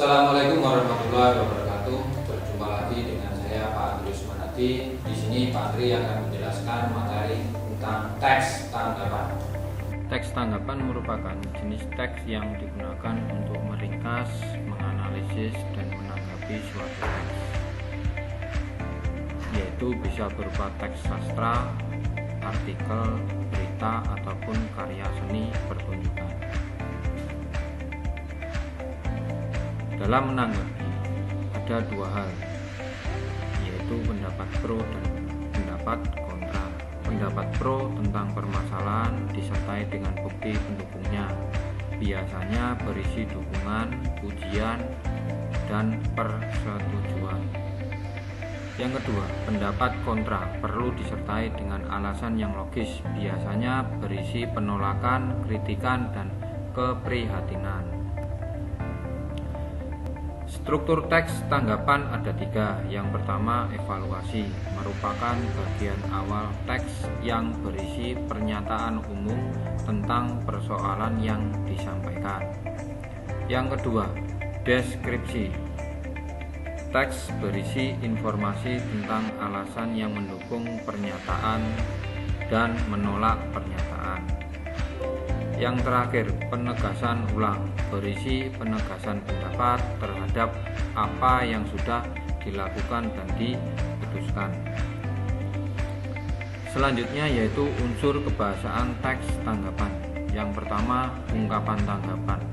Assalamualaikum warahmatullahi wabarakatuh. Berjumpa lagi dengan saya Pak Andri Usmanadi. Di sini Pak Andri akan menjelaskan materi tentang teks tanggapan. Teks tanggapan merupakan jenis teks yang digunakan untuk meringkas, menganalisis, dan menanggapi suatu teks, yaitu bisa berupa teks sastra, artikel, berita, ataupun karya seni pertunjukan. Dalam menanggapi ada dua hal, yaitu pendapat pro dan pendapat kontra. Pendapat pro tentang permasalahan disertai dengan bukti pendukungnya, biasanya berisi dukungan, pujian, dan persetujuan. Yang kedua, pendapat kontra perlu disertai dengan alasan yang logis, biasanya berisi penolakan, kritikan, dan keprihatinan. Struktur teks tanggapan ada tiga. Yang pertama, evaluasi, merupakan bagian awal teks yang berisi pernyataan umum tentang persoalan yang disampaikan. Yang kedua, deskripsi, teks berisi informasi tentang alasan yang mendukung pernyataan dan menolak pernyataan. Yang terakhir, penegasan ulang, berisi penegasan pendapat terhadap apa yang sudah dilakukan dan diputuskan. Selanjutnya yaitu unsur kebahasaan teks tanggapan. Yang pertama, ungkapan tanggapan.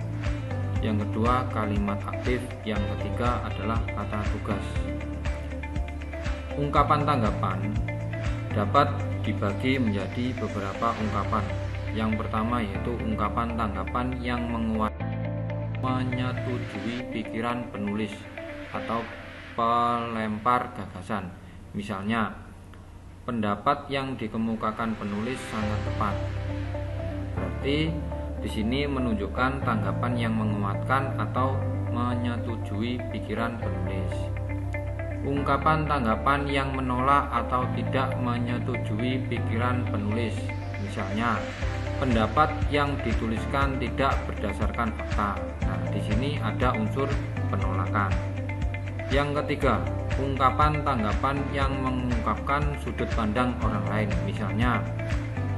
Yang kedua, kalimat aktif. Yang ketiga adalah kata tugas. Ungkapan tanggapan dapat dibagi menjadi beberapa ungkapan. Yang pertama yaitu ungkapan tanggapan yang menyetujui pikiran penulis atau pelempar gagasan. Misalnya, pendapat yang dikemukakan penulis sangat tepat. Berarti di sini menunjukkan tanggapan yang menguatkan atau menyetujui pikiran penulis. Ungkapan tanggapan yang menolak atau tidak menyetujui pikiran penulis. Misalnya, pendapat yang dituliskan tidak berdasarkan fakta. Nah, di sini ada unsur penolakan. Yang ketiga, ungkapan tanggapan yang mengungkapkan sudut pandang orang lain. Misalnya,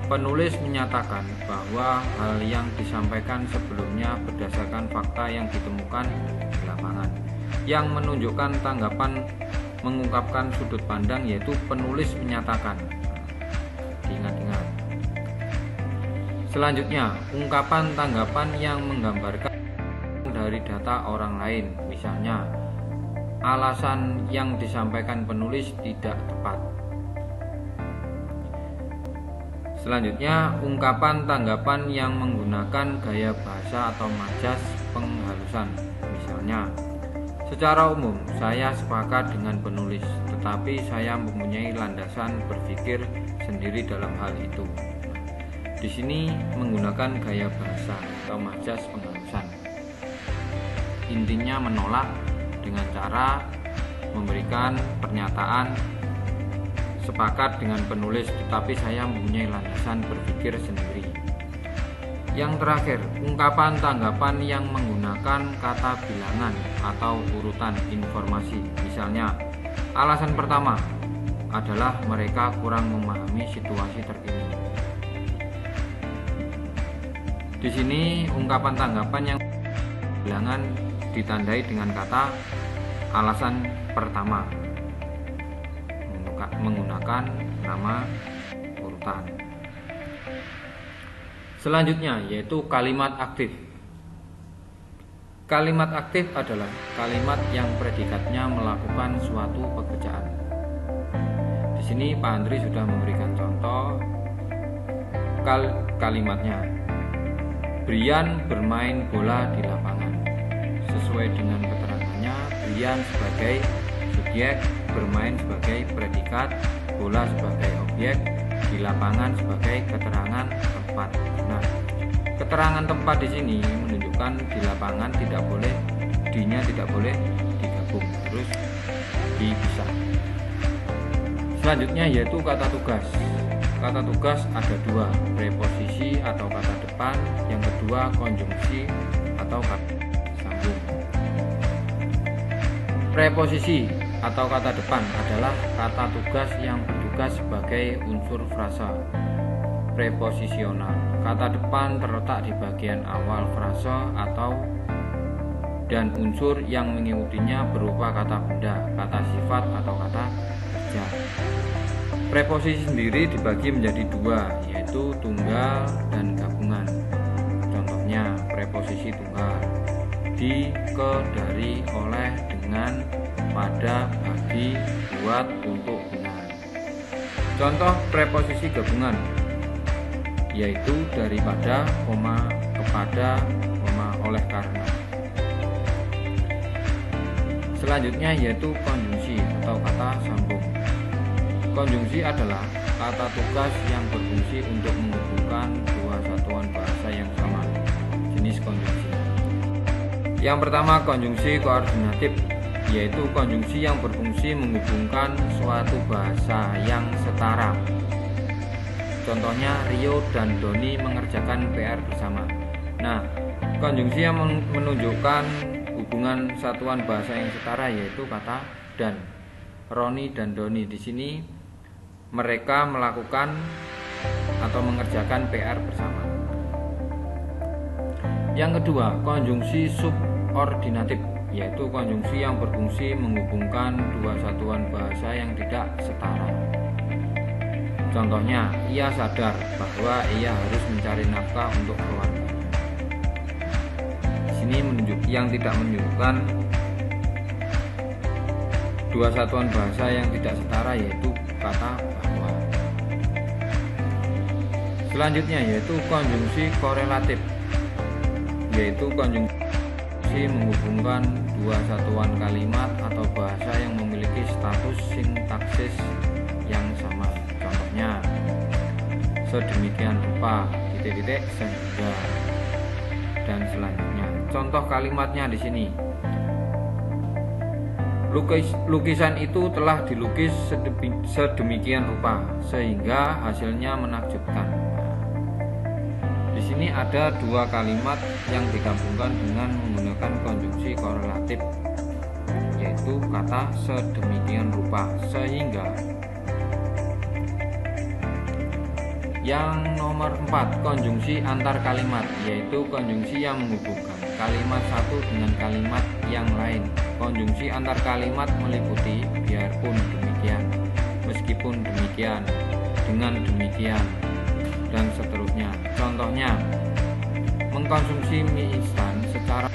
penulis menyatakan bahwa hal yang disampaikan sebelumnya berdasarkan fakta yang ditemukan di lapangan. Yang menunjukkan tanggapan mengungkapkan sudut pandang yaitu penulis menyatakan. Diingat-ingat. Selanjutnya, ungkapan tanggapan yang menggambarkan dari data orang lain. Misalnya, alasan yang disampaikan penulis tidak tepat. Selanjutnya, ungkapan tanggapan yang menggunakan gaya bahasa atau majas penghalusan. Misalnya, secara umum saya sepakat dengan penulis, tetapi saya mempunyai landasan berpikir sendiri dalam hal itu. Di sini menggunakan gaya bahasa atau majas penghalusan. Intinya menolak dengan cara memberikan pernyataan sepakat dengan penulis, tetapi saya mempunyai landasan berpikir sendiri. Yang terakhir, ungkapan tanggapan yang menggunakan kata bilangan atau urutan informasi. Misalnya, alasan pertama adalah mereka kurang memahami situasi terkini. Di sini ungkapan tanggapan yang bilangan ditandai dengan kata alasan pertama menggunakan nama urutan. Selanjutnya yaitu kalimat aktif. Kalimat aktif adalah kalimat yang predikatnya melakukan suatu pekerjaan. Di sini Pak Andri sudah memberikan contoh kalimatnya. Brian bermain bola di lapangan. Sesuai dengan keterangannya, Brian sebagai subjek, bermain sebagai predikat, bola sebagai objek, di lapangan sebagai keterangan tempat. Nah, keterangan tempat di sini menunjukkan di lapangan tidak boleh, D-nya tidak boleh digabung, terus dipisah. Selanjutnya yaitu kata tugas. Kata tugas ada dua, preposisi atau kata depan, yang kedua konjungsi atau kata sambung. Preposisi atau kata depan adalah kata tugas yang bertugas sebagai unsur frasa. Preposisional. Kata depan terletak di bagian awal frase dan unsur yang mengikutinya berupa kata benda, kata sifat atau kata kerja. Preposisi sendiri dibagi menjadi dua, yaitu tunggal dan gabungan. Contohnya preposisi tunggal: di, ke, dari, oleh, dengan, pada, bagi, buat, untuk, dengan. Contoh preposisi gabungan yaitu daripada, kepada, oleh karena. Selanjutnya yaitu konjungsi atau kata sambung. Konjungsi adalah kata tugas yang berfungsi untuk menghubungkan dua satuan bahasa yang sama. Jenis konjungsi. Yang pertama, konjungsi koordinatif, yaitu konjungsi yang berfungsi menghubungkan suatu bahasa yang setara. Contohnya, Rio dan Doni mengerjakan PR bersama. Nah, konjungsi yang menunjukkan hubungan satuan bahasa yang setara yaitu kata dan. Roni dan Doni di sini mereka melakukan atau mengerjakan PR bersama. Yang kedua, konjungsi subordinatif, yaitu konjungsi yang berfungsi menghubungkan dua satuan bahasa yang tidak setara. Contohnya, ia sadar bahwa ia harus mencari nafkah untuk keluarga. Di sini yang tidak menunjukkan dua satuan bahasa yang tidak setara yaitu kata bahwa. Selanjutnya yaitu konjungsi korelatif, yaitu konjungsi menghubungkan dua satuan kalimat atau bahasa yang memiliki status sintaksis yang sama. Contohnya, sedemikian rupa, sehingga, dan selanjutnya. Contoh kalimatnya di sini. Lukisan itu telah dilukis sedemikian rupa sehingga hasilnya menakjubkan. Di sini ada dua kalimat yang digabungkan dengan menggunakan konjungsi korelatif, yaitu kata sedemikian rupa sehingga. Yang nomor 4, konjungsi antar kalimat, yaitu konjungsi yang menghubungkan kalimat satu dengan kalimat yang lain. Konjungsi antar kalimat meliputi biarpun demikian, meskipun demikian, dengan demikian, dan seterusnya. Contohnya, mengkonsumsi mie instan secara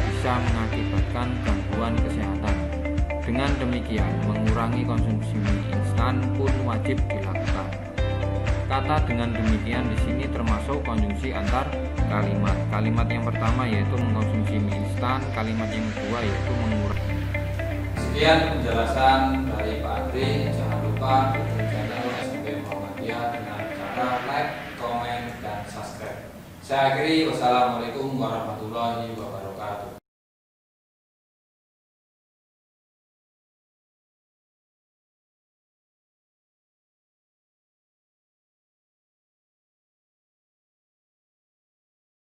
bisa mengakibatkan gangguan kesehatan. Dengan demikian, mengurangi konsumsi mie instan pun wajib dilakukan. Kata dengan demikian di sini termasuk konjungsi antar kalimat. Kalimat yang pertama yaitu mengkonsumsi mie instan, kalimat yang kedua yaitu mengurangi. Sekian penjelasan dari Pak Andri. Jangan lupa dukung channel SMP Muhammadiyah dengan cara like, komen, dan subscribe. Saya akhiri, wassalamualaikum warahmatullahi wabarakatuh.